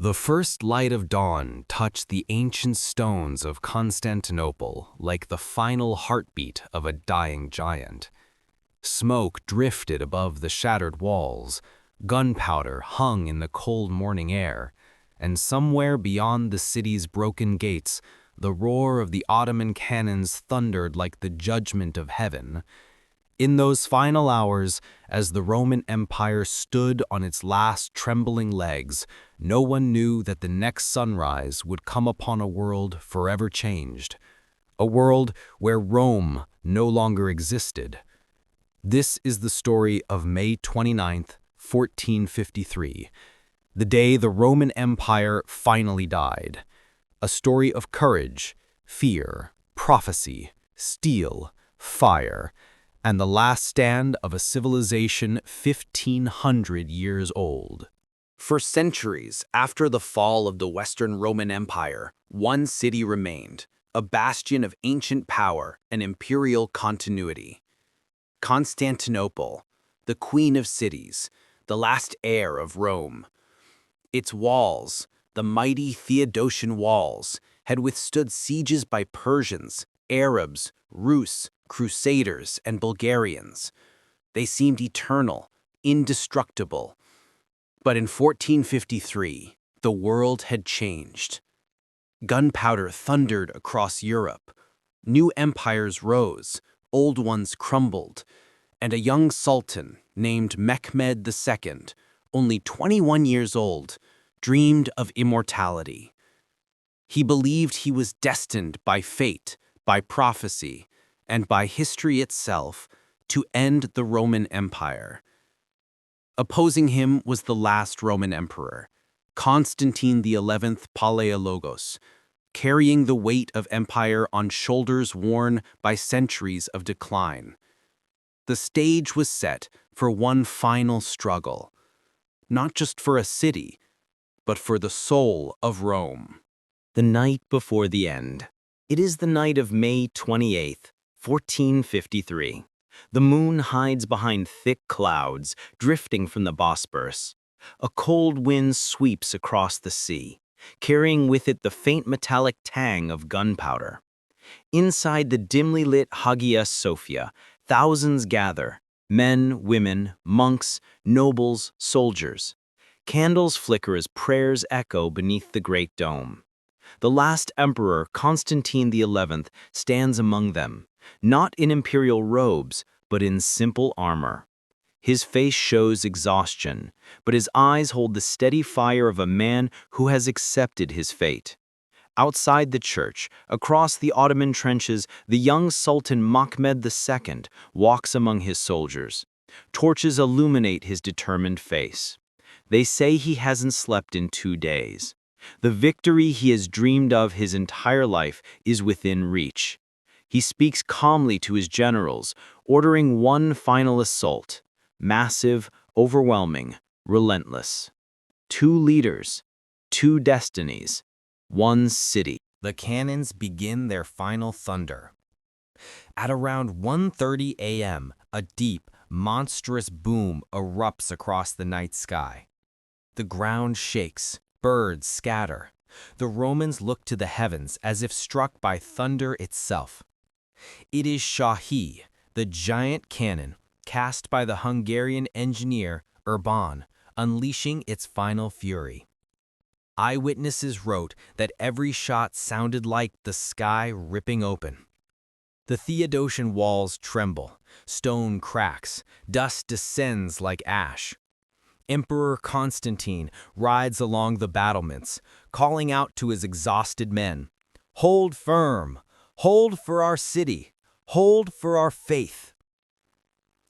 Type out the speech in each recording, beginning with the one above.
The first light of dawn touched the ancient stones of Constantinople like the final heartbeat of a dying giant. Smoke drifted above the shattered walls, gunpowder hung in the cold morning air, and somewhere beyond the city's broken gates, the roar of the Ottoman cannons thundered like the judgment of heaven. In those final hours, as the Roman Empire stood on its last trembling legs, no one knew that the next sunrise would come upon a world forever changed, a world where Rome no longer existed. This is the story of May 29th, 1453, the day the Roman Empire finally died. A story of courage, fear, prophecy, steel, fire, and the last stand of a civilization 1,500 years old. For centuries after the fall of the Western Roman Empire, one city remained, a bastion of ancient power and imperial continuity. Constantinople, the queen of cities, the last heir of Rome. Its walls, the mighty Theodosian walls, had withstood sieges by Persians, Arabs, Rus, Crusaders, and Bulgarians. They seemed eternal, indestructible. But in 1453, the world had changed. Gunpowder thundered across Europe. New empires rose, old ones crumbled, and a young sultan named Mehmed II, only 21 years old, dreamed of immortality. He believed he was destined by fate, by prophecy, and by history itself to end the Roman Empire. Opposing him was the last Roman emperor, Constantine XI Palaiologos, carrying the weight of empire on shoulders worn by centuries of decline. The stage was set for one final struggle, not just for a city, but for the soul of Rome. The night before the end. It is the night of May 28th, 1453. The moon hides behind thick clouds, drifting from the Bosporus. A cold wind sweeps across the sea, carrying with it the faint metallic tang of gunpowder. Inside the dimly lit Hagia Sophia, thousands gather, men, women, monks, nobles, soldiers. Candles flicker as prayers echo beneath the great dome. The last emperor, Constantine XI, stands among them, not in imperial robes, but in simple armor. His face shows exhaustion, but his eyes hold the steady fire of a man who has accepted his fate. Outside the church, across the Ottoman trenches, the young Sultan Mehmed II walks among his soldiers. Torches illuminate his determined face. They say he hasn't slept in 2 days. The victory he has dreamed of his entire life is within reach. He speaks calmly to his generals, ordering one final assault. Massive, overwhelming, relentless. 2 leaders, 2 destinies, 1 city. The cannons begin their final thunder. At around 1:30 a.m., a deep, monstrous boom erupts across the night sky. The ground shakes, birds scatter. The Romans look to the heavens as if struck by thunder itself. It is Shahi, the giant cannon, cast by the Hungarian engineer Urban, unleashing its final fury. Eyewitnesses wrote that every shot sounded like the sky ripping open. The Theodosian walls tremble, stone cracks, dust descends like ash. Emperor Constantine rides along the battlements, calling out to his exhausted men, "Hold firm! Hold for our city! Hold for our faith!"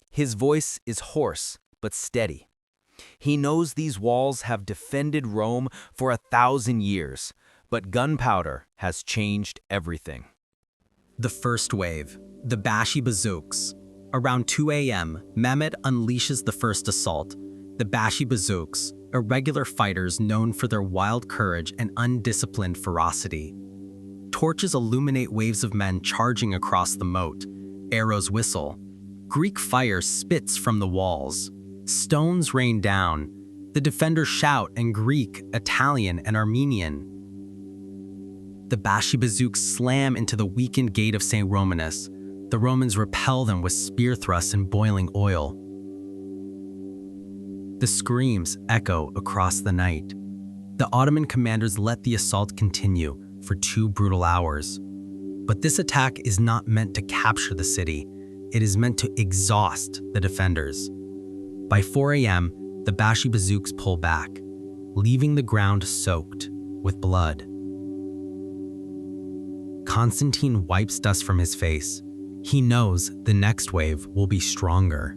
His voice is hoarse but steady. He knows these walls have defended Rome for 1,000 years, but gunpowder has changed everything. The first wave, the Bashi Bazooks. Around 2 a.m., Mehmed unleashes the first assault. The Bashi Bazooks, irregular fighters known for their wild courage and undisciplined ferocity. Torches illuminate waves of men charging across the moat. Arrows whistle. Greek fire spits from the walls. Stones rain down. The defenders shout in Greek, Italian, and Armenian. The Bashibazouks slam into the weakened gate of St. Romanus. The Romans repel them with spear thrusts and boiling oil. The screams echo across the night. The Ottoman commanders let the assault continue for 2 brutal hours. But this attack is not meant to capture the city. It is meant to exhaust the defenders. By 4 a.m., the Bashibazouks pull back, leaving the ground soaked with blood. Constantine wipes dust from his face. He knows the next wave will be stronger.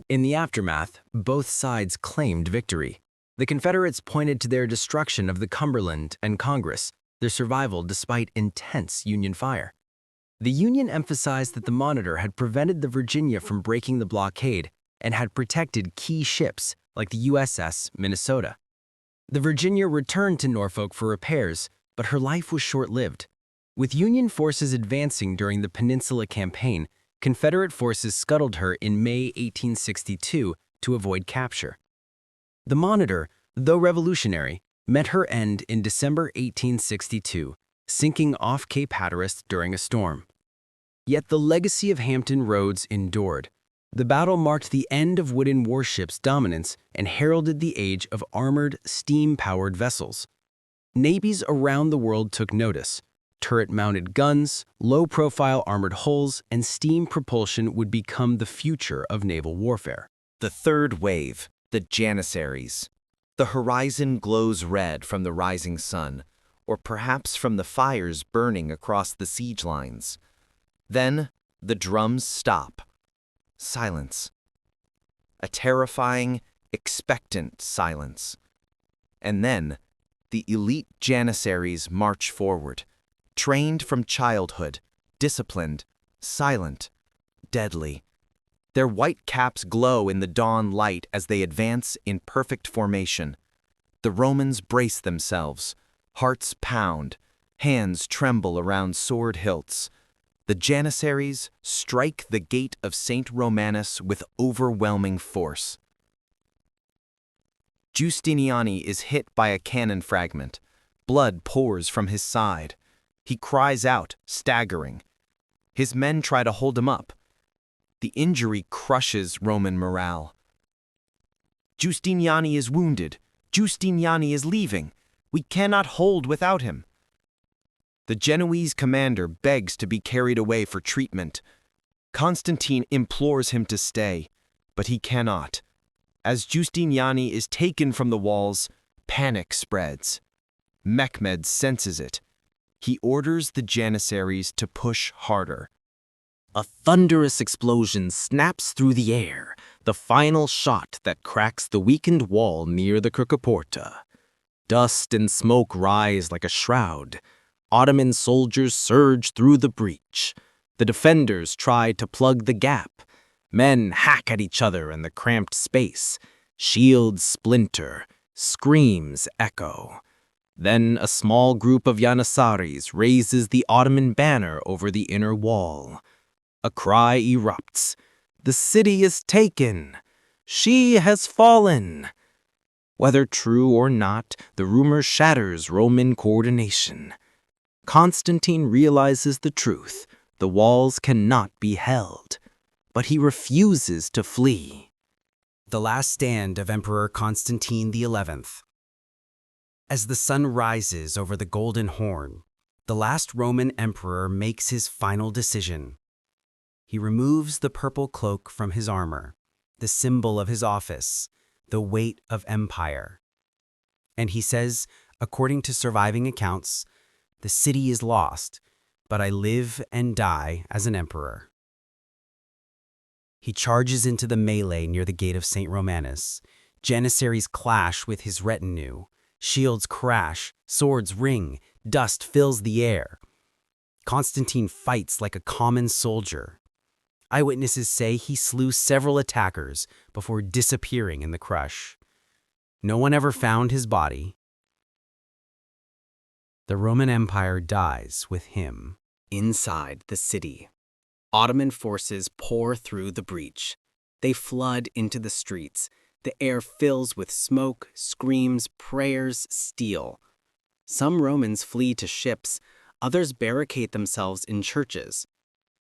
In the aftermath, both sides claimed victory. The Confederates pointed to their destruction of the Cumberland and Congress, their survival despite intense Union fire. The Union emphasized that the Monitor had prevented the Virginia from breaking the blockade and had protected key ships like the USS Minnesota. The Virginia returned to Norfolk for repairs, but her life was short-lived. With Union forces advancing during the Peninsula Campaign, Confederate forces scuttled her in May 1862 to avoid capture. The Monitor, though revolutionary, met her end in December 1862, sinking off Cape Hatteras during a storm. Yet the legacy of Hampton Roads endured. The battle marked the end of wooden warships' dominance and heralded the age of armored, steam-powered vessels. Navies around the world took notice. Turret-mounted guns, low-profile armored hulls, and steam propulsion would become the future of naval warfare. The third wave, the Janissaries. The horizon glows red from the rising sun, or perhaps from the fires burning across the siege lines. Then, the drums stop. Silence. A terrifying, expectant silence. And then, the elite Janissaries march forward. Trained from childhood, disciplined, silent, deadly. Their white caps glow in the dawn light as they advance in perfect formation. The Romans brace themselves, hearts pound, hands tremble around sword hilts. The Janissaries strike the gate of St. Romanus with overwhelming force. Giustiniani is hit by a cannon fragment. Blood pours from his side. He cries out, staggering. His men try to hold him up. The injury crushes Roman morale. Giustiniani is wounded. Giustiniani is leaving. We cannot hold without him. The Genoese commander begs to be carried away for treatment. Constantine implores him to stay, but he cannot. As Giustiniani is taken from the walls, panic spreads. Mehmed senses it. He orders the Janissaries to push harder. A thunderous explosion snaps through the air, the final shot that cracks the weakened wall near the Cricoporta. Dust and smoke rise like a shroud. Ottoman soldiers surge through the breach. The defenders try to plug the gap. Men hack at each other in the cramped space. Shields splinter. Screams echo. Then a small group of Janissaries raises the Ottoman banner over the inner wall. A cry erupts. The city is taken. She has fallen. Whether true or not, the rumor shatters Roman coordination. Constantine realizes the truth. The walls cannot be held. But he refuses to flee. The last stand of Emperor Constantine XI. As the sun rises over the Golden Horn, the last Roman emperor makes his final decision. He removes the purple cloak from his armor, the symbol of his office, the weight of empire. And he says, according to surviving accounts, the city is lost, but I live and die as an emperor. He charges into the melee near the gate of St. Romanus. Janissaries clash with his retinue. Shields crash, swords ring, dust fills the air. Constantine fights like a common soldier. Eyewitnesses say he slew several attackers before disappearing in the crush. No one ever found his body. The Roman Empire dies with him. Inside the city, Ottoman forces pour through the breach. They flood into the streets. The air fills with smoke, screams, prayers, steel. Some Romans flee to ships, others barricade themselves in churches.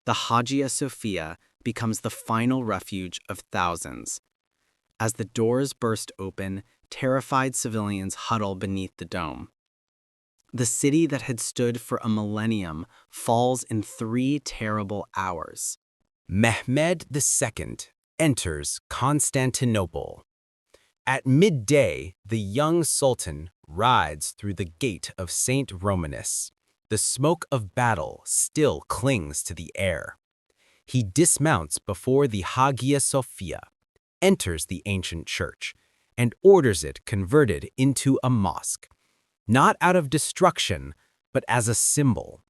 The Hagia Sophia becomes the final refuge of thousands. As the doors burst open, terrified civilians huddle beneath the dome. The city that had stood for a millennium falls in 3 terrible hours. Mehmed II enters Constantinople. At midday, the young sultan rides through the gate of St. Romanus. The smoke of battle still clings to the air. He dismounts before the Hagia Sophia, enters the ancient church, and orders it converted into a mosque, not out of destruction, but as a symbol.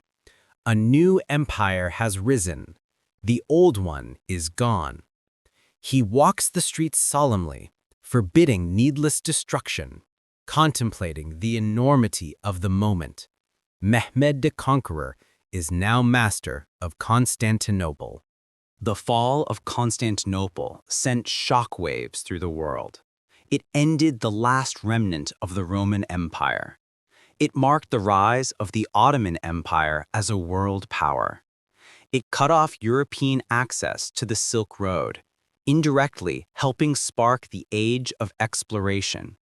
A new empire has risen. The old one is gone. He walks the streets solemnly, forbidding needless destruction, contemplating the enormity of the moment. Mehmed the Conqueror is now master of Constantinople. The fall of Constantinople sent shockwaves through the world. It ended the last remnant of the Roman Empire. It marked the rise of the Ottoman Empire as a world power. It cut off European access to the Silk Road, indirectly helping spark the age of exploration.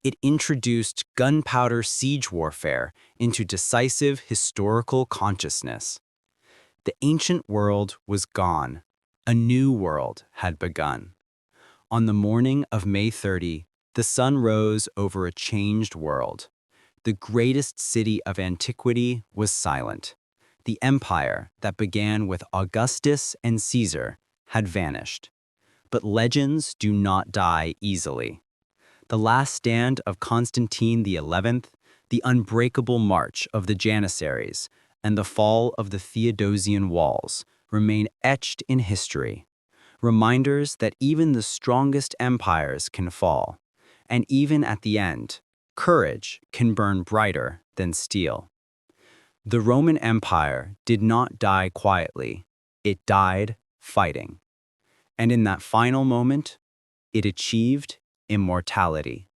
It introduced gunpowder siege warfare into decisive historical consciousness. The ancient world was gone. A new world had begun. On the morning of May 30, the sun rose over a changed world. The greatest city of antiquity was silent. The empire that began with Augustus and Caesar had vanished. But legends do not die easily. The last stand of Constantine XI, the unbreakable march of the Janissaries, and the fall of the Theodosian walls remain etched in history, reminders that even the strongest empires can fall, and even at the end, courage can burn brighter than steel. The Roman Empire did not die quietly, it died fighting. And in that final moment, it achieved immortality.